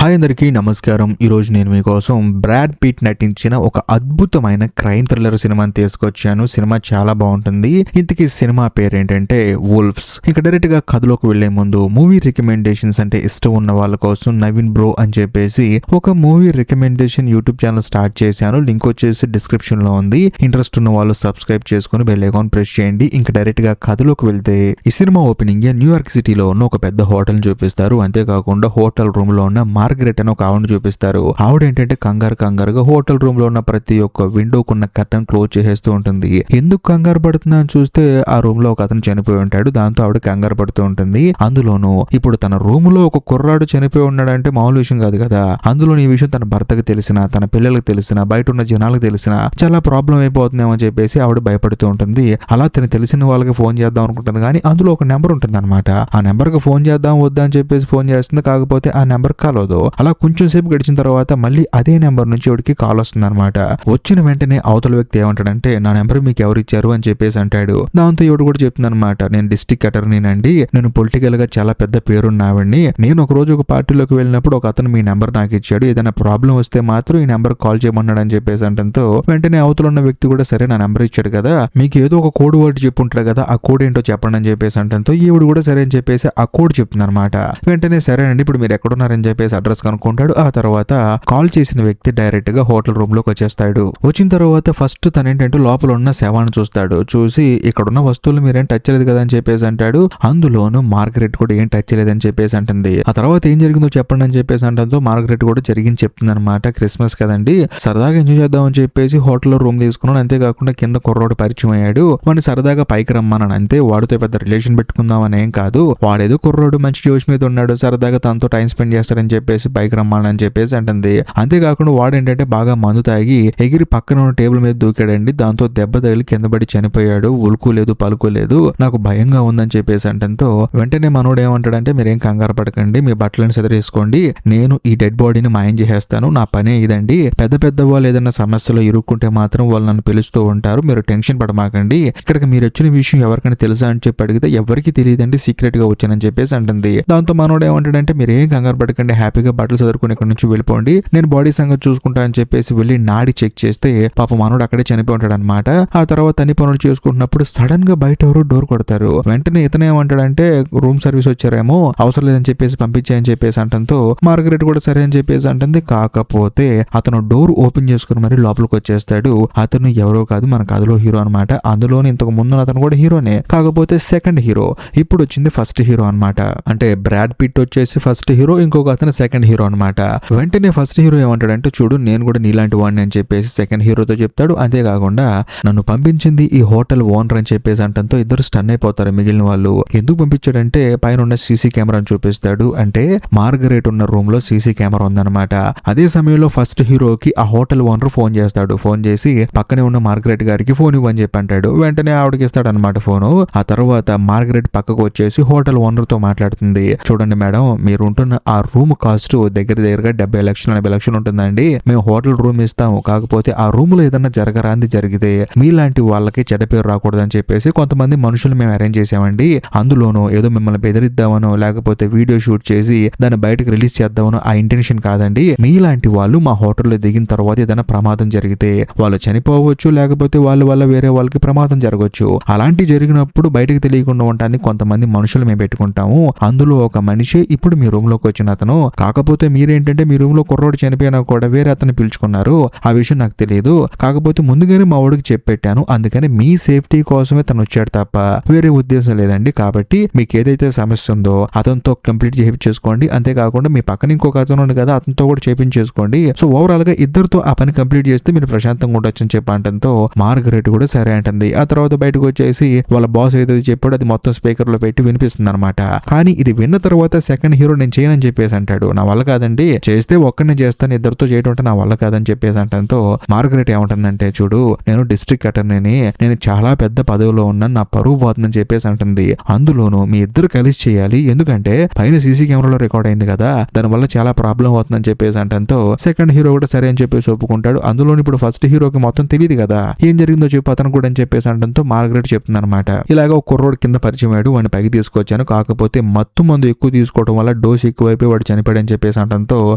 Hi అందరికీ నమస్కారం. ఈరోజు నేను మీకోసం బ్రాడ్ పిట్ నటించిన ఒక అద్భుతమైన క్రైమ్ థ్రిల్లర్ సినిమాని తీసుకొచ్చాను. సినిమా చాలా బాగుంటుంది. ఇంతకీ సినిమా పేరు ఏంటంటే వుల్ఫ్స్. ఇక డైరెక్ట్ గా కథలోకి వెళ్లే ముందు మూవీ రికమెండేషన్స్ అంటే ఇష్టం ఉన్న వాళ్ళ కోసం నవీన్ బ్రో అని చెప్పేసి ఒక movie recommendation YouTube channel start చేశాను. లింక్ వచ్చేసి డిస్క్రిప్షన్ లో ఉంది. ఇంట్రెస్ట్ ఉన్న వాళ్ళు సబ్స్క్రైబ్ చేసుకుని బెల్ ఐకాన్ ప్రెస్ చేయండి. ఇంకా డైరెక్ట్ గా కథలోకి వెళ్తే ఈ సినిమా ఓపెనింగ్ న్యూయార్క్ సిటీలో ఉన్న ఒక పెద్ద హోటల్ చూపిస్తారు. అంతేకాకుండా హోటల్ రూమ్ లో ఉన్న మార్గరెట్ అని ఒక ఆవిడని చూపిస్తారు. ఆవిడ ఏంటంటే కంగారుగా హోటల్ రూమ్ లో ఉన్న ప్రతి ఒక్క విండోకున్న కర్టన్ క్లోజ్ చేసేస్తూ ఉంటుంది. ఎందుకు కంగారు పడుతుందా అని చూస్తే ఆ రూమ్ లో ఒక అతను చనిపోయి ఉంటాడు. దాంతో ఆవిడ కంగారు పడుతూ ఉంటుంది. అందులోనూ ఇప్పుడు తన రూమ్ లో ఒక కుర్రాడు చనిపోయి ఉన్నాడంటే మామూలు విషయం కాదు కదా. అందులో ఈ విషయం తన భర్తకు తెలిసినా, తన పిల్లలకు తెలిసినా, బయట ఉన్న జనాలకు తెలిసినా చాలా ప్రాబ్లం అయిపోతుందేమో అని చెప్పేసి ఆవిడ భయపడుతూ ఉంటుంది. అలా తను తెలిసిన వాళ్ళకి ఫోన్ చేద్దాం అనుకుంటుంది. కానీ అందులో ఒక నెంబర్ ఉంటుంది అనమాట. ఆ నెంబర్ కి ఫోన్ చేద్దాం వద్దా అని చెప్పేసి ఫోన్ చేస్తుంది. కాకపోతే ఆ నెంబర్ కలవదు. అలా కొంచెం సేపు గడిచిన తర్వాత మళ్ళీ అదే నెంబర్ నుంచి వాడికి కాల్ వస్తుంది అనమాట. వచ్చిన వెంటనే అవతల వ్యక్తి ఏమంటాడంటే నా నెంబర్ మీకు ఎవరు ఇచ్చారు అని చెప్పేసి అంటాడు. దాంతో ఇవిడు కూడా చెప్తుంది అనమాట, నేను డిస్ట్రిక్ట్ అటర్నీనండి, నేను పొలిటికల్ గా చాలా పెద్ద పేరున్నావండి, నేను ఒక రోజు ఒక పార్టీలోకి వెళ్ళినప్పుడు ఒక అతను మీ నెంబర్ నాకు ఇచ్చాడు, ఏదైనా ప్రాబ్లం వస్తే మాత్రం ఈ నెంబర్ కాల్ చేయమన్నాడు అని చెప్పేసి అంటంతో వెంటనే అవతల ఉన్న వ్యక్తి కూడా సరే నా నెంబర్ ఇచ్చాడు కదా, మీకు ఏదో ఒక కోడ్ వర్డ్ చెప్పుంటాడు కదా, ఆ కోడ్ ఏంటో చెప్పండి అని చెప్పేసి అంటంతో ఈవిడు కూడా సరే అని చెప్పేసి ఆ కోడ్ చెప్తుంది అనమాట. వెంటనే సరేనండి ఇప్పుడు మీరు ఎక్కడున్నారని చెప్పేసి అడ్రస్ కనుక్కుంటాడు. ఆ తర్వాత కాల్ చేసిన వ్యక్తి డైరెక్ట్ గా హోటల్ రూమ్ లోకి వచ్చేస్తాడు. వచ్చిన తర్వాత ఫస్ట్ తన ఏంటంటే లోపల ఉన్న శవాన్ని చూస్తాడు. చూసి ఇక్కడ ఉన్న వస్తువులు మీరేం టచ్ చేయలేదు కదా అని చెప్పేసి అంటాడు. అందులోను మార్గరెట్ కూడా ఏం టచ్ చేయలేదని చెప్పేసి అంటుంది. ఆ తర్వాత ఏం జరిగిందో చెప్పండి అని చెప్పేసి అంటంతో మార్గరెట్ కూడా జరిగింది చెప్తుంది అనమాట. క్రిస్మస్ కదండి, సరదాగా ఎంజాయ్ చేద్దాం అని చెప్పేసి హోటల్లో రూమ్ తీసుకున్నాను. అంతేకాకుండా కింద కుర్రోడు పరిచయం అయ్యాడు. వాడిని సరదాగా పైకి రమ్మన్నాను అంతే, వాడితో పెద్ద రిలేషన్ పెట్టుకుందాం అని ఏం కాదు, వాడేదో కుర్రోడు మంచి జోష్ మీద ఉన్నాడు, సరదాగా తనతో టైం స్పెండ్ చేస్తాడని చెప్పేసి పైకి రమ్మని చెప్పేసి అంటుంది. అంతేకాకుండా వాడేంటంటే బాగా మందు తాగి ఎగిరి పక్కన ఉన్న టేబుల్ మీద దూకాడండి. దాంతో దెబ్బ తగిలి కింద పడి చనిపోయాడు. ఉలుకు లేదు పలుకు లేదు, నాకు భయంగా ఉందని చెప్పేసి అంటంతో వెంటనే మనోడు ఏమంటాడంటే మీరేం కంగారు పడకండి, మీ బట్టలను సెదరేసుకోండి, నేను ఈ డెడ్ బాడీని మాయం చేసేస్తాను, నా పనే ఇదండి, పెద్ద వాళ్ళు ఏదైనా సమస్యలో ఇరుక్కుంటే మాత్రం వాళ్ళు నన్ను పిలుస్తూ ఉంటారు, మీరు టెన్షన్ పడమాకండి, ఇక్కడికి మీరు వచ్చిన విషయం ఎవరికైనా తెలుసా అని చెప్పి అడిగితే ఎవరికి తెలియదండి, సీక్రెట్ గా వచ్చానని చెప్పేసి అంటుంది. దాంతో మనోడు ఏమంటాడంటే మీరేం కంగారు పడకండి, హ్యాపీగా బట్టలు చదువుకుని ఇక్కడ నుంచి వెళ్ళిపోండి, నేను బాడీ సంగతి చూసుకుంటా అని చెప్పేసి వెళ్ళి నాడి చెక్ చేస్తే పాప మనోడు అక్కడే చనిపోయి ఉంటాడు అనమాట. ఆ తర్వాత అన్ని పనులు చేసుకుంటున్నప్పుడు సడన్ గా బయట ఎవరు డోర్ కొడతారు. వెంటనే ఇతను ఏమంటాడంటే రూమ్ సర్వీస్ వచ్చారేమో, అవసరం లేదని చెప్పేసి పంపించాయని చెప్పేసి అంటంతో మార్గరెట్ కూడా సరే అని చెప్పేసి అంటుంది. కాకపోతే అతను డోర్ ఓపెన్ చేసుకుని మరి లోపలికి వచ్చేస్తాడు. అతను ఎవరో కాదు, మన కథలో హీరో అనమాట. అందులోని ఇంతకు ముందు అతను కూడా హీరోనే, కాకపోతే సెకండ్ హీరో. ఇప్పుడు వచ్చింది ఫస్ట్ హీరో అనమాట. అంటే బ్రాడ్ పిట్ వచ్చేసి ఫస్ట్ హీరో, ఇంకొక అతను సెకండ్ హీరో అనమాట. వెంటనే ఫస్ట్ హీరో ఏమంటాడంటే చూడు నేను కూడా నీలాంటి వాడిని అని చెప్పేసి సెకండ్ హీరోతో చెప్తాడు. అంతేకాకుండా నన్ను పంపించింది ఈ హోటల్ ఓనర్ అని చెప్పేసి అంటంతో ఇద్దరు స్టన్ అయిపోతారు మిగిలిన వాళ్ళు. ఎందుకు పంపించాడంటే పైన ఉన్న సీసీ కెమెరాను చూపిస్తాడు. అంటే మార్గరెట్ ఉన్న రూమ్ లో సీసీ కెమెరా ఉందన్నమాట. అదే సమయంలో ఫస్ట్ హీరోకి ఆ హోటల్ ఓనర్ ఫోన్ చేస్తాడు. ఫోన్ చేసి పక్కనే ఉన్న మార్గరెట్ గారికి ఫోన్ ఇవ్వని చెప్పి అంటాడు. వెంటనే ఆవిడకి ఇస్తాడు అనమాట ఫోను. ఆ తర్వాత మార్గరెట్ పక్కకు వచ్చేసి హోటల్ ఓనర్ తో మాట్లాడుతుంది. చూడండి మేడం, మీరు ఉంటున్న ఆ రూమ్ కాస్ట్ దగ్గరగా 70 లక్షలు 80 లక్షలు ఉంటుందండి, మేము హోటల్ రూమ్ ఇస్తాము, కాకపోతే ఆ రూమ్ లో ఏదన్నా జరగరాంది జరిగితే మీలాంటి వాళ్ళకి చెడ్డ పేరు రాకూడదని చెప్పేసి కొంతమంది మనుషులు మేము అరేంజ్ చేసామండి. అందులోనూ ఏదో మిమ్మల్ని బెదిరిద్దామనో లేకపోతే వీడియో షూట్ చేసి దాన్ని బయటకు రిలీజ్ చేద్దామనో ఆ ఇంటెన్షన్ కాదండి. మీలాంటి వాళ్ళు మా హోటల్లో దిగిన తర్వాత ఏదైనా ప్రమాదం జరిగితే వాళ్ళు చనిపోవచ్చు, లేకపోతే వాళ్ళ వల్ల వేరే వాళ్ళకి ప్రమాదం జరగవచ్చు. అలాంటి జరిగినప్పుడు బయటకు తెలియకుండా ఉండడానికి కొంతమంది మనుషులు మేము పెట్టుకుంటాము. అందులో ఒక మనిషి ఇప్పుడు మీ రూమ్ లోకి వచ్చిన అతను. కాకపోతే మీరేంటంటే మీ రూమ్ లో కుర్రోడు చనిపోయినా కూడా వేరే అతను పిలుచుకున్నారు, ఆ విషయం నాకు తెలియదు, కాకపోతే ముందుగానే మా వాడికి చెప్పెట్టాను, అందుకని మీ సేఫ్టీ కోసమే తను వచ్చాడు తప్ప వేరే ఉద్దేశం లేదండి. కాబట్టి మీకు ఏదైతే సమస్య ఉందో అతనితో కంప్లీట్ చేయించేసుకోండి. అంతేకాకుండా మీ పక్కన ఇంకొక అతను ఉంది కదా, అతనితో కూడా చేయించేసుకోండి. సో ఓవరాల్ గా ఇద్దరితో ఆ పని కంప్లీట్ చేస్తే మీరు ప్రశాంతంగా ఉండొచ్చు అని చెప్పంటంతో మార్గరెట్ కూడా సరే అంటుంది. ఆ తర్వాత బయటకు వచ్చేసి వాళ్ళ బాస్ ఏదైతే చెప్పాడో అది మొత్తం స్పీకర్ లో పెట్టి వినిపిస్తుంది అనమాట. కానీ ఇది విన్న తర్వాత సెకండ్ హీరో నేను చేయనని చెప్పేసి అంటాడు. నా వల్ల కాదండి, చేస్తే ఒక్కడిని చేస్తాను, ఇద్దరితో చేయడం అంటే నా వల్ల కాదని చెప్పేసి అంటంతో మార్గరెట్ ఏమంటుందంటే చూడు నేను డిస్ట్రిక్ట్ అటర్నీని, నేను చాలా పెద్ద పదవిలో ఉన్నాను, నా పరువు పోతుందని చెప్పేసి అంటుంది. అందులోనూ మీ ఇద్దరు కలిసి చేయాలి, ఎందుకంటే పైన సీసీ కెమెరాలో రికార్డ్ అయింది కదా, దానివల్ల చాలా ప్రాబ్లం అవుతుందని చెప్పేసి అంటంతో సెకండ్ హీరో కూడా సరే అని చెప్పేసి ఒప్పుకుంటాడు. అందులో ఇప్పుడు ఫస్ట్ హీరోకి మొత్తం తెలియదు కదా ఏం జరిగిందో చెప్పు అతను కూడా అని చెప్పేసి అంటంతో మార్గరెట్ చెప్తుంది అనమాట. ఇలాగ ఒక కుర్రోడు కింద పరిచయం అయ్యాడు, వాడిని పైకి తీసుకొచ్చాను, కాకపోతే మత్తు మందు ఎక్కువ తీసుకోవడం వల్ల డోస్ ఎక్కువైపోయి వాడు చనిపోయాడని చెప్పేసి అనడంతో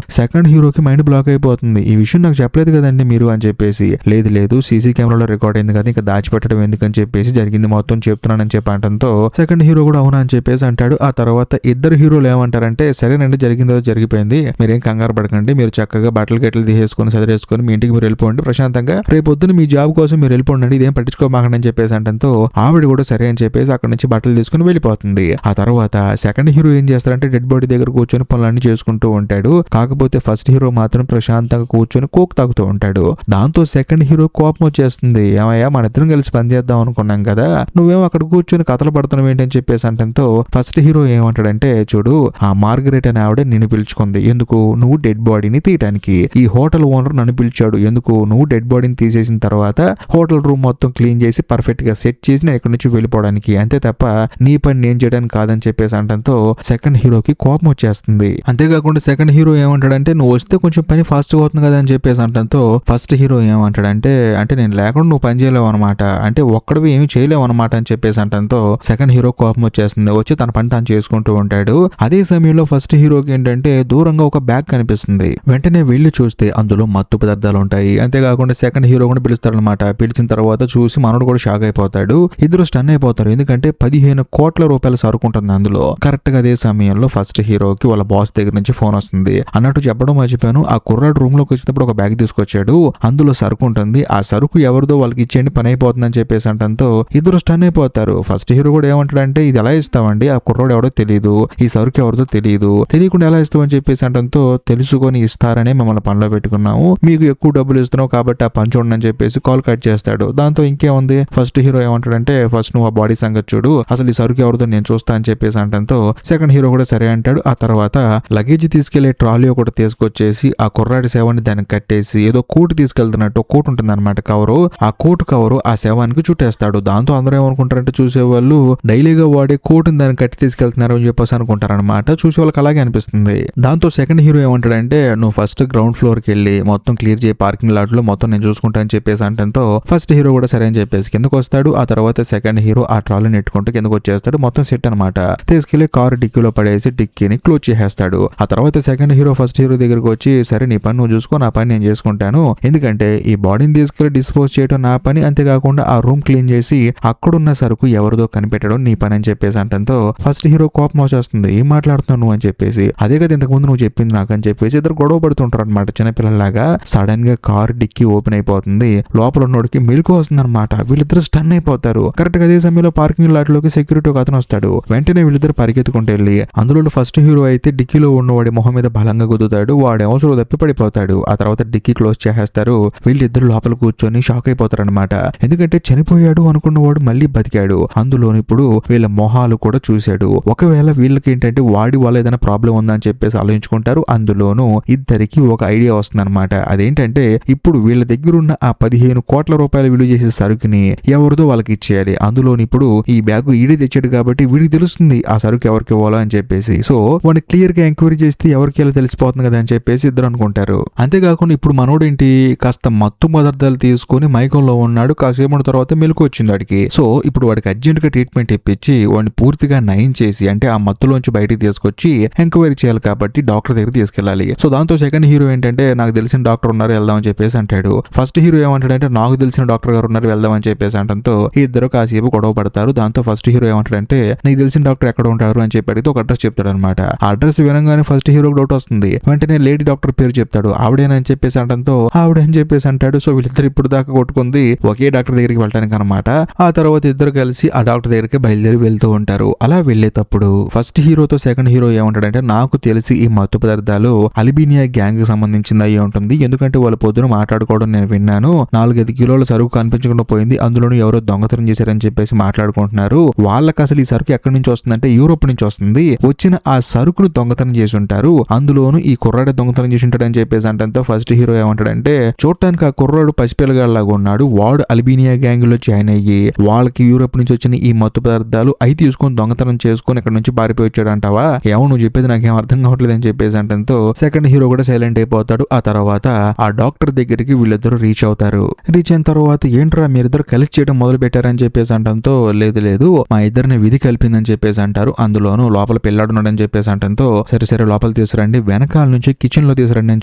సెకండ్ హీరోకి మైండ్ బ్లాక్ అయిపోతుంది. ఈ విషయం నాకు చెప్పలేదు కదండి మీరు అని చెప్పేసి, లేదు లేదు సీసీ కెమెరాలో రికార్డ్ అయింది కదా ఇంకా దాచిపెట్టడం ఎందుకని చెప్పేసి జరిగింది మొత్తం చెప్తున్నానని చెప్పి అనడంతో సెకండ్ హీరో కూడా అవునా అని చెప్పేసి అంటాడు. ఆ తర్వాత ఇద్దరు హీరోలు ఏమంటారంటే సరేనండి జరిగిందో జరిగిపోయింది, మీరేం కంగారు పడకండి, మీరు చక్కగా బట్టలు గెట్టలు తీసేసుకొని సదిరేసుకొని మీ ఇంటికి మీరు వెళ్ళిపోండి ప్రశాంతంగా, రేపు పొద్దున మీ జాబ్ కోసం మీరు వెళ్ళిపోండి, ఇదేం పట్టించుకోమాకండి అని చెప్పేసి అంటంతో ఆవిడ కూడా సరే అని చెప్పేసి అక్కడ నుంచి బట్టలు తీసుకుని వెళ్ళిపోతుంది. ఆ తర్వాత సెకండ్ హీరో ఏం చేస్తారంటే డెడ్ బాడీ దగ్గర కూర్చొని పనులన్నీ చేసుకుంటూ ఉంటాడు. కాకపోతే ఫస్ట్ హీరో మాత్రం ప్రశాంతంగా కూర్చొని కోక్ తాగుతూ ఉంటాడు. దాంతో సెకండ్ హీరో కోపం వచ్చేస్తుంది, ఏమయ్యా మన ఇద్దరం కలిసి పని చేద్దాం అనుకున్నాం కదా, నువ్వేమో అక్కడ కూర్చొని కథలు పడుతున్నావు ఏంటని చెప్పేసి అంటంతో ఫస్ట్ హీరో ఏమంటాడంటే చూడు ఆ మార్గరెట్ అనే ఆవిడ నిన్ను పిలుచుకుంది ఎందుకు, నువ్వు డెడ్ బాడీని తీయడానికి, ఈ హోటల్ ఓనర్ నన్ను పిలిచాడు ఎందుకు, నువ్వు డెడ్ బాడీని తీసేసిన తర్వాత హోటల్ రూమ్ మొత్తం క్లీన్ చేసి పర్ఫెక్ట్ గా సెట్ చేసి నేను ఇక్కడ నుంచి వెళ్ళిపోవడానికి, అంతే తప్ప నీ పని నేను చేయడానికి కాదని చెప్పేసి అంటంతో సెకండ్ హీరోకి కోపం వచ్చేస్తుంది. అంతేకాకుండా సెకండ్ హీరో ఏమంటాడంటే నువ్వు వస్తే కొంచెం పని ఫాస్ట్ గా అవుతుంది కదా అని చెప్పేసి అంటంతో ఫస్ట్ హీరో ఏమంటాడంటే అంటే నేను లేకుండా నువ్వు పని చేయలేవు అనమాట, అంటే ఒక్కడివి ఏమి చేయలేవు అనమాట అని చెప్పేసి అంటంతో సెకండ్ హీరో కోపం వచ్చేస్తుంది. వచ్చి తన పని తాను చేసుకుంటూ ఉంటాడు. అదే సమయంలో ఫస్ట్ హీరోకి ఏంటంటే దూరంగా ఒక బ్యాగ్ కనిపిస్తుంది. వెంటనే వెళ్ళి చూస్తే అందులో మత్తు పదార్థాలు ఉంటాయి. అంతేకాకుండా సెకండ్ హీరో కూడా పిలుస్తారనమాట. పిలిచిన తర్వాత చూసి మనోడు కూడా షాక్ అయిపోతాడు. ఇద్దరు స్టన్ అయిపోతారు. ఎందుకంటే 15 కోట్ల రూపాయలు సరుకు ఉంటుంది అందులో. కరెక్ట్ గా అదే సమయంలో ఫస్ట్ హీరోకి వాళ్ళ బాస్ దగ్గర నుంచి ఫోన్ వస్తుంది. అన్నట్టు చెప్పడం మర్చిపోయాను, ఆ కుర్రాడు రూమ్ లోకి వచ్చినప్పుడు ఒక బ్యాగ్ తీసుకొచ్చాడు, అందులో సరుకు ఉంటుంది, ఆ సరుకు ఎవరిదో వాళ్ళకి ఇచ్చేయండి పని అయిపోతుందని చెప్పేసి అంటంతో ఇద్దరు స్టన్ అయిపోతారు. ఫస్ట్ హీరో కూడా ఏమంటాడంటే ఇది ఎలా ఇస్తామండి, ఆ కుర్రాడు ఎవడో తెలియదు, ఈ సరుకు ఎవరిదో తెలియదు, తెలియకుండా ఎలా ఇస్తామని చెప్పేసి అంటంతో తెలుసుకొని ఇస్తారనే మమ్మల్ని పనిలో పెట్టుకున్నాము, మీకు ఎక్కువ డబ్బులు ఇస్తున్నావు కాబట్టి ఆ పని చూడండి అని చెప్పేసి కాల్ కట్ చేస్తాడు. దాంతో ఇంకేముంది ఫస్ట్ హీరో ఏమంటాడంటే ఫస్ట్ నువ్వు ఆ బాడీ సంగతి చూడు, అసలు ఈ సరుకు ఎవరిదో నేను చూస్తా అని చెప్పేసి అంటంతో సెకండ్ హీరో కూడా సరే అంటాడు. ఆ తర్వాత లగేజ్ తీసుకెళ్లే ట్రాలీ ఒకటి తీసుకొచ్చేసి ఆ కుర్రాడి సేవాన్ని దానికి కట్టేసి ఏదో కోటు తీసుకెళ్తున్నట్టు కోటు ఉంటుంది అనమాట కవరు, ఆ కోటు కవరు ఆ శవానికి చుట్టేస్తాడు. దాంతో అందరూ ఏమనుకుంటారంటే చూసేవాళ్ళు డైలీగా వాడే కోటుని దాన్ని కట్టి తీసుకెళ్తున్నారు అని చెప్పేసి అనుకుంటారనమాట. చూసే వాళ్ళకి అలాగే అనిపిస్తుంది. దాంతో సెకండ్ హీరో ఏమంటాడంటే నువ్వు ఫస్ట్ గ్రౌండ్ ఫ్లోర్ కి వెళ్ళి మొత్తం క్లియర్ చేయి, పార్కింగ్ లాట్ లో మొత్తం నేను చూసుకుంటా అని చెప్పేసి అంటంతో ఫస్ట్ హీరో కూడా సరే అని చెప్పేసి కిందకు వస్తాడు. ఆ తర్వాత సెకండ్ హీరో ఆ ట్రాలీ నెట్టుకుంటూ కిందకు వచ్చేస్తాడు. మొత్తం సెట్ అనమాట. తీసుకెళ్లి కారు డిక్కీలో పడేసి డిక్కీని క్లోజ్ చేసేస్తాడు. ఆ తర్వాత సెకండ్ హీరో ఫస్ట్ హీరో దగ్గరకు వచ్చి సరే నీ పని నువ్వు చూసుకో, నా పని నేను చేసుకుంటాను, ఎందుకంటే ఈ బాడీని తీసుకెళ్లి డిస్పోజ్ చేయడం నా పని, అంతేకాకుండా ఆ రూమ్ క్లీన్ చేసి అక్కడున్న సరుకు ఎవరిదో కనిపెట్టడం నీ పని అని చెప్పేసి అంటంతో ఫస్ట్ హీరో కోపం వచ్చేస్తుంది, ఏం మాట్లాడుతున్నావు నువ్వు అని చెప్పేసి, అదే కదా ఇంతకు ముందు నువ్వు చెప్పింది నాకు అని చెప్పేసి ఇద్దరు గొడవ పడుతుంటారు అనమాట చిన్నపిల్లలాగా. సడన్ గా కార్ డిక్కీ ఓపెన్ అయిపోతుంది. లోపల ఉన్నోడికి మెలకు వస్తుంది అనమాట. వీళ్ళిద్దరు స్టన్ అయిపోతారు. కరెక్ట్ గా అదే సమయంలో పార్కింగ్ లాట్ లోకి సెక్యూరిటీ ఒక అతను వస్తాడు. వెంటనే వీళ్ళిద్దరు పరిగెత్తుకుంటూ వెళ్ళి అందులో ఫస్ట్ హీరో అయితే డిక్కీలో ఉన్నవాడి మొహం మీద బలంగా గుద్దుతాడు. వాడు అవసరం తప్పి పడిపోతాడు. ఆ తర్వాత డిక్కీ క్లోజ్ చేసేస్తారు. వీళ్ళిద్దరు లోపల కూర్చొని షాక్ అయిపోతారు అనమాట. ఎందుకంటే చనిపోయాడు అనుకున్నవాడు మళ్ళీ బతికాడు. అందులో ఇప్పుడు వీళ్ళ మొహాలు కూడా చూశాడు. ఒకవేళ వీళ్ళకి ఏంటంటే వాడి వల్ల ఏదైనా ప్రాబ్లం ఉందని చెప్పేసి ఆలోచించుకుంటారు. అందులోనూ ఇద్దరికి ఒక ఐడియా వస్తుంది అనమాట. అదేంటంటే ఇప్పుడు వీళ్ళ దగ్గర ఉన్న ఆ 15 కోట్ల రూపాయలు విలువ చేసే సరుకుని ఎవరిదో వాళ్ళకి ఇచ్చేయాలి. అందులోని ఇప్పుడు ఈ బ్యాగ్ ఈడే తెచ్చాడు కాబట్టి వీడికి తెలుస్తుంది ఆ సరుకు ఎవరికి ఇవ్వాలో అని చెప్పేసి. సో వాడిని క్లియర్ గా ఎంక్వైరీ చేస్తే ఎవరికి ఎలా తెలిసిపోతుంది కదా అని చెప్పేసి ఇద్దరు అనుకుంటారు. అంతేకాకుండా ఇప్పుడు మనోడేంటి కాస్త మత్తు పదార్థాలు తీసుకుని మైకంలో ఉన్నాడు. కాసేపు తర్వాత మెలకు వచ్చింది వాడికి. సో ఇప్పుడు వాడికి అర్జెంట్ గా ట్రీట్మెంట్ ఇప్పించి వాడిని పూర్తిగా నయం చేసి అంటే ఆ మత్తులోంచి బయటికి తీసుకొచ్చి ఎంక్వైరీ చేయాలి కాబట్టి డాక్టర్ దగ్గర తీసుకెళ్ళాలి. సో దాంతో సెకండ్ హీరో ఏంటంటే నాకు తెలిసిన డాక్టర్ ఉన్నారు వెళ్దాం అని చెప్పేసి అంటాడు. ఫస్ట్ హీరో ఏమంటాడంటే నాకు తెలిసిన డాక్టర్ గారు ఉన్నారు వెళ్దాం అని చెప్పేసి అంటంతో ఇద్దరు కాసేపు గొడవ పడతారు. దాంతో ఫస్ట్ హీరో ఏమంటాడంటే నీకు తెలిసిన డాక్టర్ ఎక్కడ ఉంటారు అని చెప్పి అడిగితే ఒక అడ్రస్ చెప్తాడు అనమాట. ఆ అడ్రస్ వినంగానే ఫస్ట్ హీరోకి డౌట్ వస్తుంది. వెంటనే లేడీ డాక్టర్ పేరు చెప్తాడు. ఆవిడేనని చెప్పేసి అంటంతో ఆవిడని చెప్పేసి అంటాడు. సో వీళ్ళిద్దరు ఇప్పుడు దాకా కొట్టుకుంది ఒకే డాక్టర్ దగ్గరికి వెళ్ళడానికి అనమాట. ఆ తర్వాత ఇద్దరు కలిసి ఆ డాక్టర్ దగ్గరికి బయలుదేరి వెళ్తూ ఉంటారు. అలా వెళ్ళేటప్పుడు ఫస్ట్ హీరోతో సెకండ్ హీరో ఏమంటాడంటే నాకు తెలిసి ఈ మత్తు పదార్థాలు అల్బీనియా గ్యాంగ్ కి సంబంధించింది అయ్యి ఉంటుంది, ఎందుకంటే వాళ్ళు పొద్దున మాట్లాడుకోవడం నేను విన్నాను. 4-5 కిలోల సరుకు కనిపించకుండా పోయింది, అందులోనూ ఎవరో దొంగతనం చేశారని చెప్పేసి మాట్లాడుకుంటున్నారు. వాళ్ళకి అసలు ఈ సరుకు ఎక్కడి నుంచి వస్తుందంటే యూరోప్ నుంచి వస్తుంది. వచ్చిన ఆ సరుకును దొంగతనం చేసి ఉంటారు, అందులోనూ ఈ కుర్రాడే దొంగతనం చేసి ఉంటాడని చెప్పేసి అంటే ఫస్ట్ హీరో ఏమంటాడంటే చూడటానికి ఆ కుర్రాడు పసిపిల్లగాళ్ళలాగా ఉన్నాడు, వాడు అల్బీనియా గ్యాంగ్ లో జాయిన్ అయ్యి వాళ్ళకి యూరోప్ నుంచి వచ్చిన ఈ మత్తు పదార్థాలు అయి తీసుకొని దొంగతనం చేసుకొని ఇక్కడ నుంచి పారిపోయి వచ్చాడు అంటావా, ఏమో నువ్వు చెప్పేది నాకేం అర్థం కావట్లేదు అని చెప్పేసి అంటంతో సెకండ్ హీరో కూడా సైలెంట్ అయిపోతాడు. ఆ తర్వాత ఆ డాక్టర్ దగ్గరికి వీళ్ళిద్దరు రీచ్ అవుతారు. రీచ్ అయిన తర్వాత ఏంట్రా మీరిద్దరు కలిసి చేయడం మొదలు పెట్టారని చెప్పేసి అంటంతో లేదు లేదు మా ఇద్దరిని విధి కలిపిందని చెప్పేసి అంటారు. అందులోనూ లోపల పిల్లాడున్నాడని చెప్పేసి అంటంతో సరే సరే లోపల లోపల తీసుకురండి, వెనకాల నుంచి కిచెన్ లో తీసుకురండి అని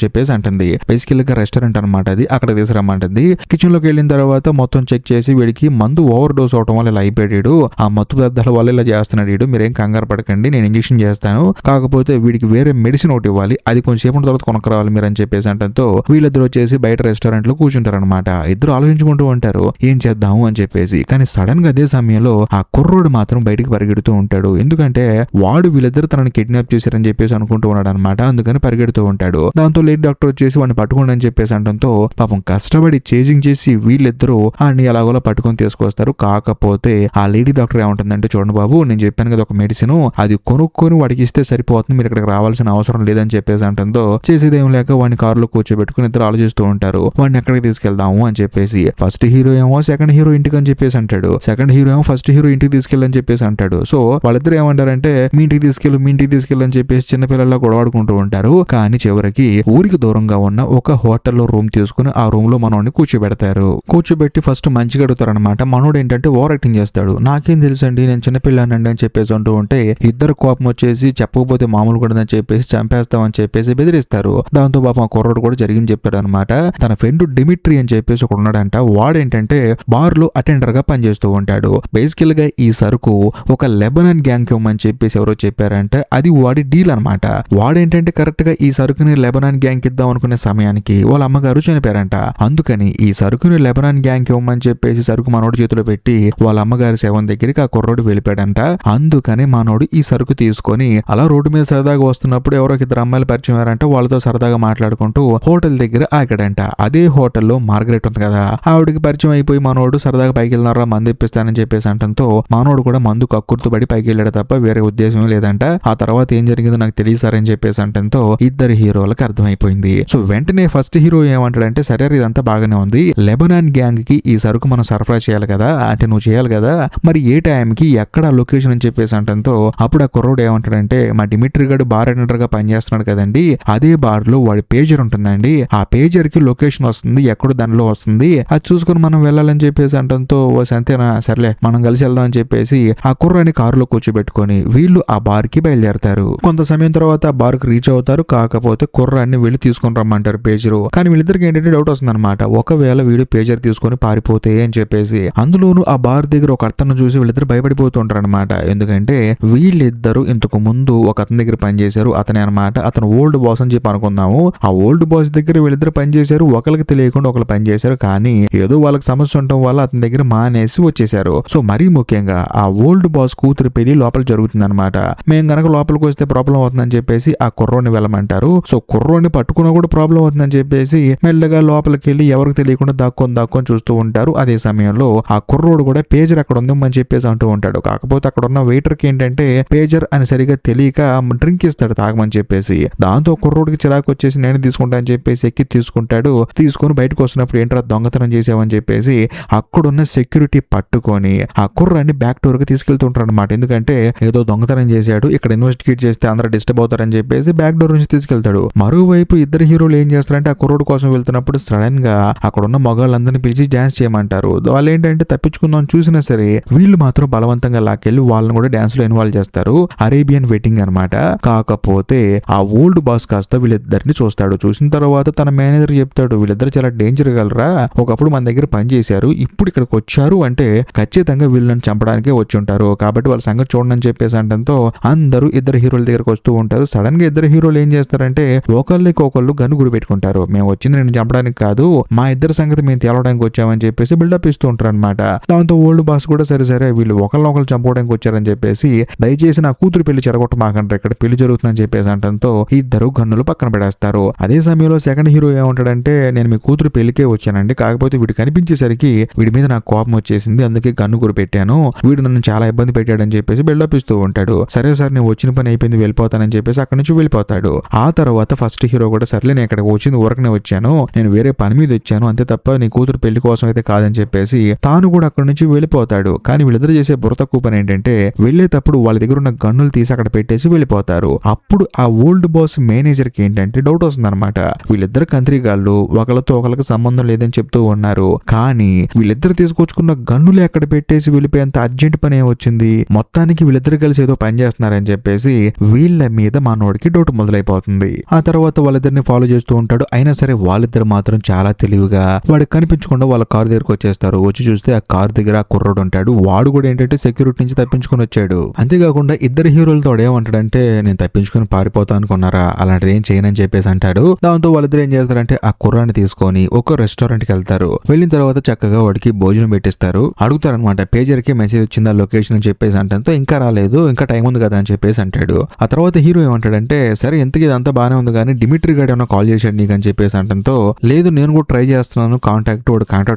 చెప్పేసి అంటుంది. బేసికల్ గా రెస్టారెంట్ అనమాట అది, అక్కడ తీసుకురమ్మంటుంది. కిచెన్ లోకి వెళ్ళిన తర్వాత మొత్తం చెక్ చేసి వీడికి మందు ఓవర్ డోస్ అవడం వల్ల ఇలా అయిపోయాడు, ఆ మత్తు పదార్థాల వల్ల ఇలా చేస్తున్నాడు వీడు, మీరేం కంగారు పడకండి, నేను ఇంజెక్షన్ చేస్తాను, కాకపోతే వీడికి వేరే మెడిసిన్ ఒకటి ఇవ్వాలి, అది కొంచెం సేపటి తర్వాత కొనుక్కరావాలి మీరు అని చెప్పేసి అంటంతో వీళ్ళిద్దరు వచ్చేసి బయట రెస్టారెంట్ లో కూర్చుంటారనమాట. ఇద్దరు ఆలోచించుకుంటూ ఉంటారు ఏం చేద్దాము అని చెప్పేసి. కానీ సడన్ గా అదే సమయంలో ఆ కుర్రోడు మాత్రం బయటికి పరిగెడుతూ ఉంటాడు. ఎందుకంటే వాడు వీళ్ళిద్దరు తనని కిడ్నాప్ చేశారని చెప్పేసి అనుకుంటూ ఉన్నాడు అనమాట. అందుకని పరిగెడుతూ ఉంటాడు. దాంతో లేడీ డాక్టర్ వచ్చేసి వాడిని పట్టుకోండి అని చెప్పేసి అంటంతో పాపం కష్టపడి చేజింగ్ చేసి వీళ్ళిద్దరూ ఆడిని ఎలాగోలా పట్టుకొని తీసుకొస్తారు. కాకపోతే ఆ లేడీ డాక్టర్ ఏమంటుందంటే, చూడండి బాబు, నేను చెప్పాను కదా ఒక మెడిసిన్, అది కొనుక్కొని వాడికి ఇస్తే సరిపోతుంది, మీరు ఇక్కడికి రావాల్సిన అవసరం లేదని చెప్పేసి అంటంతో చేసేదేం లేక వాడిని కారులో కూర్చోబెట్టుకుని ఇద్దరు ఆలోచిస్తూ ఉంటారు వాడిని ఎక్కడికి తీసుకెళ్దాము అని చెప్పేసి. ఫస్ట్ హీరో ఏమో సెకండ్ హీరో ఇంటికి అని చెప్పేసి అంటాడు, సెకండ్ హీరో ఏమో ఫస్ట్ హీరో ఇంటికి తీసుకెళ్ళని చెప్పేసి అంటాడు. సో వాళ్ళిద్దరు ఏమంటారంటే మీ ఇంటికి తీసుకెళ్ళు అని చెప్పేసి చిన్నపిల్లల్లో గొడవాడుకుంటూ ఉంటారు. కానీ చివరికి ఊరికి దూరంగా ఉన్న ఒక హోటల్లో రూమ్ తీసుకుని ఆ రూమ్ లో మనోడిని కూర్చోబెడతారు. కూర్చోబెట్టి ఫస్ట్ మంచిగా అడుగుతారనమాట. మనోడు ఏంటంటే ఓవర్ యాక్టింగ్ చేస్తాడు, నాకేం తెలుసండి నేను చిన్నపిల్లానండి అని చెప్పేసి అంటూ ఉంటే ఇద్దరు కోపం వచ్చేసి చెప్పకపోతే మామూలు కూడా అని చెప్పేసి చంపేస్తామని చెప్పేసి బెదిరిస్తారు. దాంతో పాపం ఆ కుర్రోడు కూడా జరిగింది చెప్తాడు అనమాట. తన ఫ్రెండ్ డిమిట్రీ అని చెప్పేసి ఒకడు ఉన్నాడంట. వాడేంటంటే బార్ లో అటెండర్ గా పనిచేస్తూ ఉంటాడు. బేసికల్ గా ఈ సరుకు ఒక లెబనాన్ గ్యాంగ్ ఇవ్వమని చెప్పేసి ఎవరో చెప్పారంటే అది వాడి డీల్ అనమాట. వాడేంటంటే కరెక్ట్ గా ఈ సరుకుని లెబనాన్ గ్యాంగ్ ఇద్దాం అనుకునే సమయానికి వాళ్ళ అమ్మగారు చనిపోయారంట. అందుకని ఈ సరుకుని లెబనాన్ గ్యాంగ్ ఇవ్వమని చెప్పేసి సరుకు మనోడు చేతిలో పెట్టి వాళ్ళ అమ్మగారి శవం దగ్గరికి ఆ కుర్రోడు వెళ్ళిపోయాడంట. అందుకని మనోడు ఈ సరుకు తీసుకొని అలా రోడ్డు మీద సరదాగా వస్తున్నప్పుడు ఎవరో ఇద్దరు అమ్మాయిలు పరిచయం అయ్యారంట. వాళ్ళతో సరదాగా మాట్లాడుకుంటూ హోటల్ దగ్గర ఆగాడంట. అదే హోటల్లో మార్గరెట్ ఉంది కదా, ఆవిడికి పరిచయం అయిపోయి మనోడు సరదాగా పైకి వెళ్ళినారా మందు ఇప్పిస్తానని చెప్పేసి అంటంతో మనోడు కూడా మందు కక్కుర్తు పడి పైకి వెళ్ళాడు తప్ప వేరే ఉద్దేశం లేదంట. ఆ తర్వాత ఏం జరిగిందో నాకు తెలియసారని చెప్పేసి అంటంతో ఇద్దరు హీరోలకు అర్థమైపోయింది. సో వెంటనే ఫస్ట్ హీరో ఏమంటాడంటే, సరే ఇదంతా బాగానే ఉంది, లెబనాన్ గ్యాంగ్ కి ఈ సరుకు మనం సరఫరా చేయాలి కదా, అంటే నువ్వు చేయాలి కదా, మరి ఏ టైంకి ఎక్కడ లొకేషన్ అని చెప్పేసి అంటంతో అప్పుడు ఆ కుర్రోడు ఏమంటాడంటే, మా డిమిట్రీ గడు బార్ అటెండర్ గా పనిచేస్తున్నాడు కదండి, అదే బార్ లో వాడి పేజర్ ఉంటుందండి, ఆ పేజర్ కి లొకేషన్ వస్తుంది, ఎక్కడ దానిలో వస్తుంది, అది చూసుకుని మనం వెళ్ళాలని చెప్పేసి అంటంతో అంతేనా, సర్లే మనం కలిసి వెళ్దాం అని చెప్పేసి ఆ కుర్రాన్ని కారులో కూర్చోబెట్టుకొని వీళ్ళు ఆ బార్ కి బయలుదేరతారు. కొంత సమయం తర్వాత ఆ బార్ కి రీచ్ అవుతారు. కాకపోతే కుర్రాన్ని వెళ్ళి తీసుకొని రమ్మంటారు పేజరు. కానీ వీళ్ళిద్దరికి ఏంటంటే డౌట్ వస్తుంది అనమాట, ఒకవేళ వీడు పేజర్ తీసుకొని పారిపోతే అని చెప్పేసి. అందులోనూ ఆ బార్ దగ్గర ఒక అతను చూసి వీళ్ళిద్దరు భయపడిపోతుంటారు అనమాట. ఎందుకంటే వీళ్ళిద్దరు ఇంతకు ముందు ఒక అతని దగ్గర పనిచేశారు, అతనే అనమాట, అతను ఓల్డ్ బాస్ అని చెప్పి అనుకుందాము. ఆ ఓల్డ్ బాస్ దగ్గర వీళ్ళిద్దరు పనిచేశారు, ఒకరికి తెలియకుండా ఒకరు పనిచేశారు. కానీ ఏదో వాళ్ళకి సమస్య ఉండటం వల్ల అతని దగ్గర మానేసి వచ్చేసారు. సో మరీ ముఖ్యంగా ఆ ఓల్డ్ బాస్ కూతురు పెళ్లి లోపల జరుగుతుంది అనమాట. మేము గనక లోపలికి వస్తే ప్రాబ్లం అవుతుందని చెప్పేసి ఆ కుర్రోని వెళ్ళమంటారు. సో కుర్రోని పట్టుకున్నా కూడా ప్రాబ్లం అవుతుందని చెప్పేసి మెల్లగా లోపలికి వెళ్ళి ఎవరికి తెలియకుండా దాక్కొని చూస్తూ ఉంటారు. అదే సమయంలో ఆ కుర్రోడు కూడా పేజర్ అక్కడ ఉందని చెప్పేసి అంటూ ఉంటాడు. కాకపోతే అక్కడ ఉన్న వెయిటర్ కి ఏంటంటే పేజర్ అని సరిగా తెలియక డ్రింక్ ఇస్తాడు తాగమని చెప్పేసి. దాంతో కుర్రోడికి చిరాకు వచ్చేసి నేను తీసుకుంటా అని చెప్పేసి ఎక్కి తీసుకుంటాడు. తీసుకొని బయటకు వస్తున్నప్పుడు ఏంట్రా దొంగతనం చేసావని చెప్పేసి అక్కడున్న సెక్యూరిటీ పట్టుకొని ఆ కుర్రాన్ని బ్యాక్ డోర్ కి తీసుకెళ్తుంటారు అనమాట. ఎందుకంటే ఏదో దొంగతనం చేశాడు, ఇక్కడ ఇన్వెస్టిగేట్ చేస్తే అందరూ డిస్టర్బ్ అవుతారని చెప్పేసి బ్యాక్ డోర్ నుంచి తీసుకెళ్తాడు. మరోవైపు ఇద్దరు హీరోలు ఏం చేస్తారంటే ఆ కుర్రోడు కోసం వెళ్తున్నప్పుడు సడన్ గా అక్కడ ఉన్న మగాళ్ళందరినీ పిలిచి డాన్స్ చేయమంటారు. వాళ్ళు ఏంటంటే తప్పించుకుందాం చూసినా సరే వీళ్ళు మాత్రం బలవంతంగా లాక్కెళ్ళి వాళ్ళని కూడా డాన్స్ లో ఇన్వాల్వ్ చేస్తారు. అరేబియన్ వెడ్డింగ్ అనమాట. కాకపోతే ఆ ఓల్డ్ బాస్ కాస్త వీళ్ళిద్దరిని చూస్తాడు. చూసిన తర్వాత తన మేనేజర్ చెప్తాడు, వీళ్ళిద్దరు చాలా డేంజర్ గలరా, ఒకప్పుడు మన దగ్గర పని చేశారు, ఇప్పుడు ఇక్కడికి వచ్చారు అంటే ఖచ్చితంగా వీళ్ళని చంపడానికే వచ్చి ఉంటారు, కాబట్టి వాళ్ళ సంగతి చూడండి అని చెప్పేసి అంటంతో అందరూ ఇద్దరు హీరోల దగ్గరకు వస్తూ ఉంటారు. సడన్ గా ఇద్దరు హీరోలు ఏం చేస్తారంటే ఒకళ్ళకి ఒకళ్ళు గన్ను గురి పెట్టుకుంటారు. మేము వచ్చింది నేను చంపడానికి కాదు, మా ఇద్దరు సంగతి మేము తేలడానికి వచ్చామని చెప్పేసి బిల్డప్ ఇస్తూ ఉంటారు అనమాట. దాంతో ఓల్డ్ బాస్ కూడా సరే వీళ్ళు ఒకళ్ళొకళ్ళు చంపుకోవడానికి వచ్చారని చెప్పేసి దయచేసి నా కూతురు పెళ్లి చెడగొట్టమాకంటారు, ఇక్కడ పెళ్లి జరుగుతుందని చెప్పేసి అంటంతో ఇద్దరు గన్నులు పక్కన పెడేస్తారు. అదే సమయంలో సెకండ్ హీరో ఏమంటాడంటే, నేను మీ కూతురు పెళ్లికే వచ్చానండి, కాకపోతే వీడు కనిపించేసరికి వీడి మీద నాకు కోపం వచ్చేసింది, అందుకే గన్ను గురి పెట్టాను, వీడు నన్ను చాలా ఇబ్బంది పెట్టాడని చెప్పేసి బిల్డప్ ఇస్తూ ఉంటాడు. సరే సార్ నేను వచ్చిన పని అయిపోయింది వెళ్ళిపోతానని చెప్పేసి అక్కడి నుంచి వెళ్ళిపోతాడు. ఆ తర్వాత ఫస్ట్ హీరో కూడా సర్లే నేను ఇక్కడికి వచ్చింది ఊరకనే వచ్చాను, నేను వేరే పని మీద వచ్చాను అంతే తప్ప నీ కూతురు పెళ్లి కోసం అయితే కాదని చెప్పేసి తాను కూడా అక్కడి నుంచి వెళ్ళిపోతాడు. కానీ వీళ్ళిద్దరు చేసే బుర్ర తక్కువ పని ఏంటంటే వెళ్ళేటప్పుడు వాళ్ళ దగ్గర ఉన్న గన్నులు తీసి అక్కడ పెట్టేసి వెళ్ళిపోతారు. అప్పుడు ఆ ఓల్డ్ బాస్ మేనేజర్ కి ఏంటంటే డౌట్ వస్తుంది అనమాట, వీళ్ళిద్దరు కంత్రిగాళ్ళు, ఒకళ్ళతో ఒకళ్ళకి సంబంధం లేదని చెప్తూ ఉన్నారు, కానీ వీళ్ళిద్దరు తీసుకొచ్చుకున్న గన్నులు ఎక్కడ పెట్టేసి వెళ్ళిపోయేంత అర్జెంట్ పని వచ్చింది, మొత్తానికి వీళ్ళిద్దరు కలిసి ఏదో పని చేస్తున్నారని చెప్పేసి వీళ్ళ మీద అన్నోడికి డౌట్ మొదలైపోతుంది. ఆ తర్వాత వాళ్ళిద్దరిని ఫాలో చేస్తూ ఉంటాడు. అయినా సరే వాళ్ళిద్దరు మాత్రం చాలా తెలివిగా వాడికి కనిపించకుండా వాళ్ళ కారు దగ్గరకు వచ్చేస్తారు. వచ్చి చూస్తే ఆ కారు దగ్గర ఆ కుర్రోడు ఉంటాడు. వాడు కూడా ఏంటంటే సెక్యూరిటీ నుంచి తప్పించుకొని వచ్చాడు. అంతేకాకుండా ఇద్దరు హీరోలతో ఏమంటాడంటే నేను తప్పించుకొని పారిపోతా అనుకున్నారా, అలాంటిది ఏం చేయనని చెప్పేసి అంటాడు. దాంతో వాళ్ళిద్దరు ఏం చేస్తారంటే ఆ కుర్రాన్ని తీసుకొని ఒక రెస్టారెంట్ కి వెళ్తారు. వెళ్ళిన తర్వాత చక్కగా వాడికి భోజనం పెట్టిస్తారు. అడుగుతారనమాట పేజర్ కి మెసేజ్ వచ్చిందా లొకేషన్ అని చెప్పేసి అంటంతో ఇంకా రాలేదు, ఇంకా టైం ఉంది కదా అని చెప్పేసి అంటాడు. ఆ తర్వాత హీరో ఏమంటాడంటే సరే ఎంతకి ఇదంతా బానే ఉంది కానీ డిమిట్రీ గాడు ఏమైనా కాల్ చేశాడు నీకు అని చెప్పేసి అంటంతో లేదు నేను కూడా ట్రై చేస్తున్నాను కాంటాక్ట్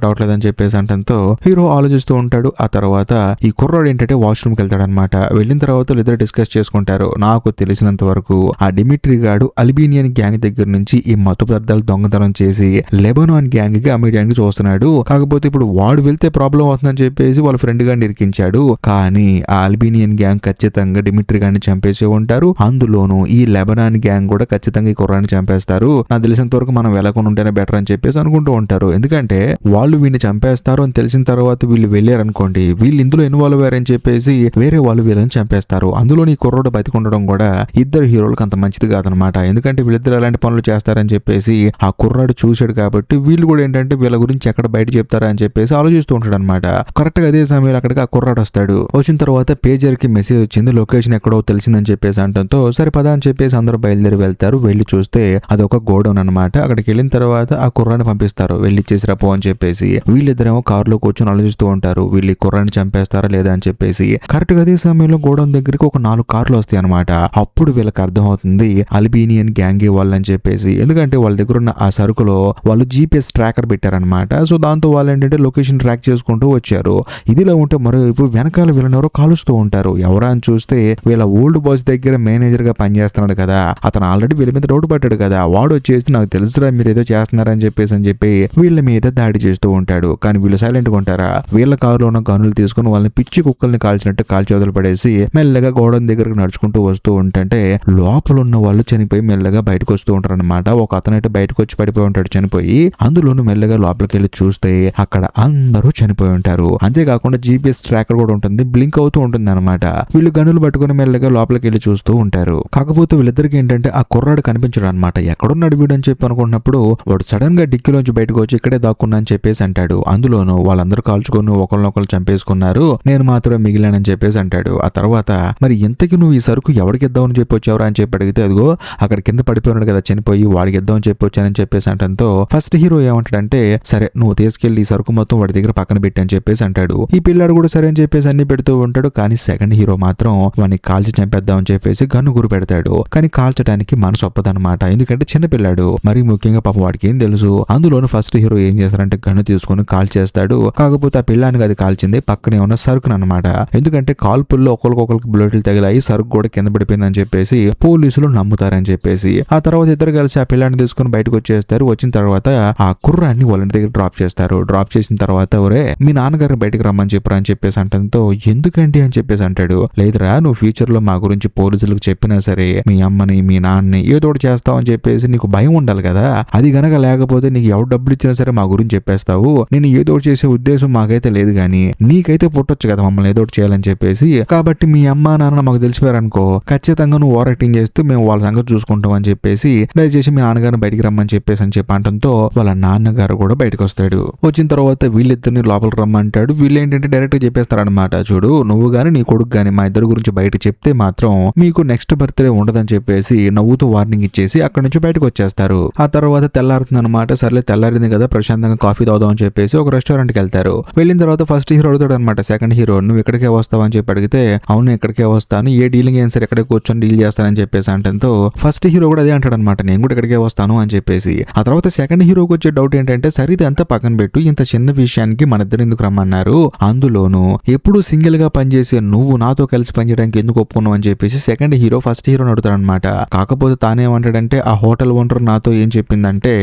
అవ్వట్లేదు అని చెప్పేసి అంటంతో హీరో ఆలోచిస్తూ ఉంటాడు. ఆ తర్వాత ఈ కుర్రాడు ఏంటంటే వాష్రూమ్ కి వెళ్తాడు అనమాట. వెళ్ళిన తర్వాత ఇద్దరు డిస్కస్ చేసుకుంటారు. నాకు తెలిసినంత వరకు ఆ డిమిట్రీ గాడు అల్బీనియన్ గ్యాంగ్ దగ్గర నుంచి ఈ మత్తు పదార్థాలు దొంగతనం చేసి లెబనాన్ గ్యాంగ్ కి అమ్మేయడానికి చూస్తున్నాడు. కాకపోతే ఇప్పుడు వాడు వెళ్తే ప్రాబ్లం అవుతుందని చెప్పేసి వాళ్ళ ఫ్రెండ్ గారిని ఇరికించాడు. కానీ ఆ అల్బీనియన్ గ్యాంగ్ ఖచ్చితంగా డిమిట్రీ గారిని చంపేసి ఉంటారు. అందులోనూ ఈ లెబనాన్ గ్యాంగ్ కూడా ఖచ్చితంగా ఈ కుర్రాన్ని చంపేస్తారు. నాకు తెలిసినంత వరకు మనం వెళ్ళకుండా ఉంటేనే బెటర్ అని చెప్పేసి అనుకుంటూ ఉంటారు. ఎందుకంటే వాళ్ళు వీడిని చంపేస్తారు అని తెలిసిన తర్వాత వీళ్ళు వెళ్ళారనుకోండి, వీళ్ళు ఇందులో ఇన్వాల్వ్ అయ్యారని చెప్పేసి వేరే వాళ్ళు వీళ్ళని చంపేస్తారు. అందులో ఈ కుర్రోడు బతికుండడం కూడా ఇద్దరు హీరోలకు అంత మంచిది కాదనమాట. ఎందుకంటే వీళ్ళిద్దరు అలాంటి పనులు చేస్తారని చెప్పేసి ఆ కుర్రాడు చూశాడు కాబట్టి వీళ్ళు కూడా ఏంటంటే వీళ్ళ గురించి ఎక్కడ బయట చెప్తారా అని చెప్పేసి ఆలోచిస్తూ ఉంటాడు అనమాట. కరెక్ట్ గా అదే సమయంలో అక్కడికి ఆ కుర్రాడు వస్తాడు. వచ్చిన తర్వాత పేజర్ కి మెసేజ్ వచ్చింది, లొకేషన్ ఎక్కడో తెలిసిందని చెప్పేసి అంటంతో సరే పదా అని చెప్పేసి అందరూ బయలుదేరి వెళ్తారు. వెళ్ళి చూస్తే అదొక గోడౌన్ అనమాట. అక్కడికి వెళ్ళిన తర్వాత ఆ కుర్రాన్ని పంపిస్తారు, వెళ్ళిచ్చేసిరా పో అని చెప్పేసి. వీళ్ళిద్దరేమో కారులో కూర్చొని ఆలోచిస్తూ ఉంటారు వీళ్ళు ఈ కుర్రాన్ని చంపేస్తారా లేదా అని చెప్పేసి. కరెక్ట్ గా అదే సమయంలో గోడౌన్ దగ్గరికి ఒక 4 కార్లు వస్తాయి అనమాట. అప్పుడు వీళ్ళకి అర్థం అవుతుంది అల్బీనియన్ గ్యాంగే వాళ్ళని చెప్పేసి. ఎందుకంటే వాళ్ళ దగ్గర ఉన్న ఆ సరుకులో వాళ్ళు జీపీఎస్ ట్రాకర్ పెట్టారనమాట. సో దాంతో వాళ్ళు ఏంటంటే లొకేషన్ ట్రాక్ చేసుకుంటూ వచ్చారు. ఇదిలో ఉంటే మరోవైపు వెనకాల వీళ్ళనెవరో కాలుస్తూ ఉంటారు. ఎవరా అని చూస్తే వీళ్ళ ఓల్డ్ బాస్ దగ్గర మేనేజర్ గా పనిచేస్తున్నాడు కదా, అతను ఆల్రెడీ వీళ్ళ మీద డౌట్ పట్టాడు కదా, వాడు వచ్చేసి నాకు తెలుసురా మీరు ఏదో చేస్తున్నారని చెప్పి వీళ్ళ మీద దాడి చేస్తూ ఉంటాడు. కానీ వీళ్ళు సైలెంట్ గా ఉంటారా, వీళ్ళ కారులో ఉన్న గనులు తీసుకుని వాళ్ళని పిచ్చి కుక్కల్ని కాల్చినట్టు కాల్చి వదిలి పడేసి మెల్లగా గోడౌన్ దగ్గరకు నడుచుకుంటూ వస్తూ ఉంటే లోపల ఉన్న వాళ్ళు చనిపోయి మెల్లగా బయటకు వస్తూ ఉంటారు అనమాట. ఒక అతనైతే బయటకు వచ్చి పడిపోయి ఉంటాడు చనిపోయి. అందులోనూ మెల్లగా లోపలికి వెళ్ళి చూస్తే అక్కడ అందరూ చనిపోయి ఉంటారు. అంతేకాకుండా జీపీఎస్ ట్రాకర్ కూడా ఉంటుంది, బ్లింక్ అవుతూ ఉంటుంది అనమాట. వీళ్ళు గనులు పట్టుకుని మెల్లగా లోపలికి వెళ్ళి చూస్తూ ఉంటారు. కాకపోతే వీళ్ళిద్దరికి ఏంటంటే ఆ కుర్రాడు కనిపించడు అనమాట. ఎక్కడున్నాడు వీడు అని చెప్పి అనుకున్నప్పుడు వాడు సడన్ గా డిక్కీలోంచి బయటకు వచ్చి ఇక్కడే దాక్కున్నా అని చెప్పేసి అంటాడు. అందులోనూ వాళ్ళందరూ కాల్చుకొని ఒకళ్ళనొకళ్ళు చంపేసుకున్నారు, నేను మాత్రమే మిగిలానని చెప్పేసి అంటాడు. ఆ తర్వాత మరి ఇంతకి నువ్వు ఈ సరుకు ఎవరికి ఇద్దామని చెప్పి వచ్చావరా అని చెప్పి అడిగితే అదిగో అక్కడ కింద పడిపోయినాడు కదా చనిపోయి, వాడికి ఇద్దామని చెప్పి వచ్చానని చెప్పేసి అంటంతో ఫస్ట్ హీరో ఏమంటాడంటే సరే నువ్వు తీసుకెళ్లి ఈ సరుకు మొత్తం వాడి దగ్గర పక్కన పెట్టి అని చెప్పేసి అంటాడు. ఈ పిల్లాడు కూడా సరే అని చెప్పేసి అన్ని పెడుతూ ఉంటాడు. కానీ సెకండ్ హీరో మాత్రం వాడిని కాల్చి చంపేద్దామని చెప్పేసి గన్ను గురి పెడతాడు. కానీ కాల్చడానికి మనసు ఒప్పదనమాట. ఎందుకంటే చిన్న పిల్లాడు, మరి ముఖ్యంగా పాపం వాడికి ఏం తెలుసు. అందులోను ఫస్ట్ హీరో ఏం చేస్తారంటే గన్ను తీసుకుని కాల్ చేస్తాడు. కాకపోతే ఆ పిల్లానికి అది కాల్చింది పక్కనే ఉన్న సరుకును అనమాట. ఎందుకంటే కాల్పుల్లో ఒకరికొకరికి బుల్లెట్లు తగిలాయి, సరుకు కూడా కింద పడిపోయిందని చెప్పేసి పోలీసులు నమ్ముతారని చెప్పేసి ఆ తర్వాత ఇద్దరు కలిసి ఆ పిల్లాన్ని తీసుకుని బయటకు వచ్చేస్తారు. వచ్చిన తర్వాత ఆ కుర్రాన్ని వాళ్ళ దగ్గర డ్రాప్ చేస్తారు. డ్రాప్ చేసిన తర్వాత ఒరే మీ నాన్నగారు బయటకు రమ్మని చెప్పరా అని చెప్పేసి అంటంతో ఎందుకండి అని చెప్పేసి అంటాడు. లేదురా నువ్వు ఫ్యూచర్ లో మా గురించి పోలీసులకు చెప్పినా సరే మీ అమ్మని మీ నాన్నని ఏదో ఒకటి చేస్తావు అని చెప్పేసి నీకు భయం ఉండాలి కదా, అది గనక లేకపోతే నీకు ఎవరు డబ్బులు ఇచ్చినా సరే మా గురించి చెప్పేస్తావు, నేను ఏదో ఒకటి చేసే ఉద్దేశం మాకైతే లేదు, కానీ నీకైతే పుట్టొచ్చు కదా మమ్మల్ని ఏదో ఒకటి చేయాలని చెప్పేసి. కాబట్టి మీ అమ్మ నాన్న మాకు తెలిసిపోయారనుకో ఖచ్చితంగా నువ్వు ఓవర్ యాక్టింగ్ చేస్తూ మేము వాళ్ళ సంగతి చూసుకుంటాం అని చెప్పేసి దయచేసి మీ నాన్నగారిని బయటికి రమ్మని చెప్పేసి అని చెప్పంటంతో వాళ్ళ నాన్నగారు కూడా బయటకు వస్తాడు. వచ్చిన తర్వాత వీళ్ళిద్దరిని లోపలికి రమ్మంటాడు. వీళ్ళు ఏంటంటే డైరెక్ట్ గా చెప్పేస్తారనమాట, చూడు నువ్వు గాని నీ కొడుకు గాని మా ఇద్దరు గురించి బయట చెప్తే మాత్రం మీకు నెక్స్ట్ బర్త్డే ఉండదని చెప్పేసి నవ్వుతూ వార్నింగ్ ఇచ్చేసి అక్కడ నుంచి బయటకు వచ్చేస్తారు. ఆ తర్వాత తెల్లారుతుంది అనమాట. సర్లే తెల్లారింది కదా ప్రశాంతంగా కాఫీ తాగుదాం అని చెప్పేసి ఒక రెస్టారెంట్ కి వెళ్తారు. వెళ్ళిన తర్వాత ఫస్ట్ హీరో అడుగుతాడు అనమాట సెకండ్ హీరో, నువ్వు ఇక్కడికే వస్తావు అని చెప్పి అడిగితే అవును ఇక్కడికే వస్తాను, ఏ డీలింగ్ అయినా సరే ఇక్కడే కూర్చొని డీల్ చేస్తానని చెప్పేసి అంటంతో ఫస్ట్ హీరో కూడా అదే అంటాడు అనమాట, నేను కూడా ఇక్కడికే వస్తాను అని చెప్పేసి. ఆ తర్వాత సెకండ్ హీరోకి వచ్చే డౌట్ ఏంటంటే సరే ఇది అంతా పక్కన పెట్టు, ఇంత చిన్న విషయానికి మన ఇద్దరు ఎందుకు రమ్మన్నారు, అందులోను ఎప్పుడు సింగిల్ గా పనిచేసే నువ్వు నాతో కలిసి పనిచేయడానికి ఎందుకు ఒప్పుకున్నావు అని చెప్పేసి సెకండ్ హీరో ఫస్ట్ హీరోని అడుగుతాడు అనమాట. కాకపోతే తానేమంటాడంటే ఆ హోటల్ ఓనర్ నాతో ఏం చెప్పిందంటే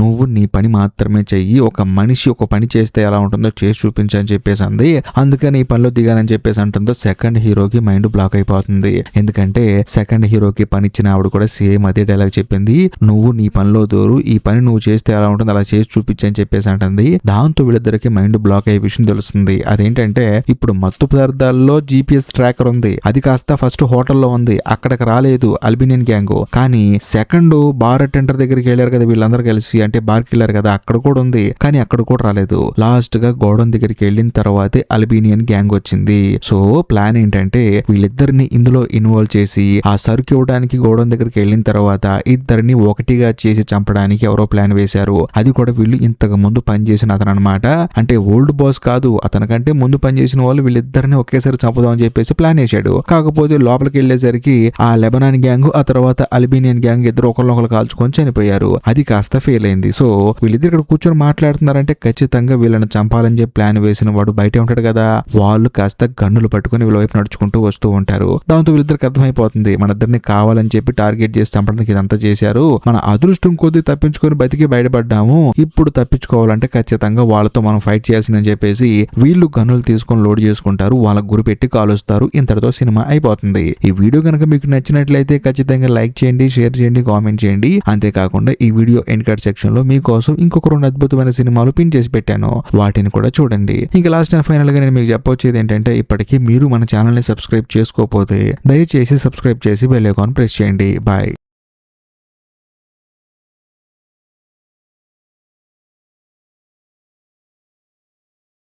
నువ్వు నీ పని మాత్రమే చెయ్యి, ఒక మనిషి ఒక పని చేస్తే ఎలా ఉంటుందో చేసి చూపించని చెప్పేసి అంది, అందుకని ఈ పనిలో దిగానని చెప్పేసి అంటుందో సెకండ్ హీరోకి మైండ్ బ్లాక్ అయిపోతుంది. ఎందుకంటే సెకండ్ హీరోకి పని ఇచ్చిన ఆవిడ కూడా సేమ్ అదే డైలాగ్ చెప్పింది, నువ్వు నీ పనిలో దూరు, ఈ పని నువ్వు చేస్తే ఎలా ఉంటుంది అలా చేసి చూపించని చెప్పేసి అంటుంది. దాంతో వీళ్ళిద్దరికి మైండ్ బ్లాక్ అయ్యే విషయం తెలుస్తుంది. అదేంటంటే ఇప్పుడు మత్తు పదార్థాల్లో జీపీఎస్ ట్రాకర్ ఉంది, అది కాస్త ఫస్ట్ హోటల్లో ఉంది, అక్కడికి రాలేదు అల్బినియన్ గ్యాంగ్. కానీ సెకండ్ బార్ అటెండర్ దగ్గరికి వెళ్ళారు కదా వీళ్ళందరూ కలిసి, అంటే బార్కి వెళ్ళారు కదా, అక్కడ కూడా ఉంది కానీ అక్కడ కూడా రాలేదు. లాస్ట్ గా గోడౌన్ దగ్గరికి వెళ్ళిన తర్వాతే అల్బినియన్ గ్యాంగ్ వచ్చింది. సో ప్లాన్ ఏంటంటే వీళ్ళిద్దరిని ఇందులో ఇన్వాల్వ్ చేసి ఆ సరుకు ఇవ్వడానికి గోడౌన్ దగ్గరికి వెళ్ళిన తర్వాత ఇద్దరిని ఒకటిగా చేసి చంపడానికి ఎవరో ప్లాన్ వేశారు. అది కూడా వీళ్ళు ఇంతకు ముందు పనిచేసిన అతను అనమాట. అంటే ఓల్డ్ బాస్ కాదు, అతనికంటే ముందు పనిచేసిన వాళ్ళు వీళ్ళిద్దరిని ఒకేసారి చంపుదాం అని చెప్పేసి ప్లాన్ వేశాడు. కాకపోతే లోపలికి వెళ్ళేసరికి ఆ లెబనాన్ గ్యాంగ్ ఆ తర్వాత అల్బినియన్ గ్యాంగ్ ఇద్దరు ఒకరినొకరు కాల్చుకొని చనిపోయారు. అది కాస్త ఫెయిల్ అయింది. సో వీళ్ళిద్దరు ఇక్కడ కూర్చొని మాట్లాడుతున్నారంటే ఖచ్చితంగా వీళ్ళని చంపాలని చెప్పి ప్లాన్ వేసిన వాడు బయట ఉంటాడు కదా, వాళ్ళు కాస్త గన్నులు పట్టుకుని వీళ్ళ వైపు నడుచుకుంటూ వస్తూ ఉంటారు. దాంతో వీళ్ళిద్దరికి అర్థమైపోతుంది మన ఇద్దరిని కావాలని చెప్పి టార్గెట్ చేసి చంపడానికి ఇదంతా చేశారు, మన అదృష్టం కొద్దీ తప్పించుకొని బతికి బయటపడ్డాము, ఇప్పుడు తప్పించుకోవాలంటే ఖచ్చితంగా వాళ్ళతో మనం ఫైట్ చేయాల్సిందని చెప్పేసి వీళ్ళు గన్నులు తీసుకొని లోడ్ చేసుకుంటారు, వాళ్ళ గురి పెట్టి కాలుస్తారు. ఇంతటితో సినిమా అయిపోతుంది. ఈ వీడియో కనుక మీకు నచ్చినట్లయితే ఖచ్చితంగా లైక్ చేయండి, షేర్ చేయండి, కామెంట్ చేయండి. అంతేకాకుండా ఈ వీడియో ఎండ్ కార్డ్ సెక్షన్ లో మీకోసం ఇంకొక 2 అద్భుతమైన సినిమాలు పిన్ చేసి పెట్టాను, వాటిని కూడా చూడండి. ఇంకా లాస్ట్ అండ్ ఫైనల్ గా నేను మీకు చెప్పొచ్చేది ఏంటంటే ఇప్పటికీ మీరు మన ఛానల్ ని సబ్స్క్రైబ్ చేసుకోకపోతే దయచేసి సబ్స్క్రైబ్ చేసి బెల్ ఐకాన్ ప్రెస్ చేయండి. బాయ్.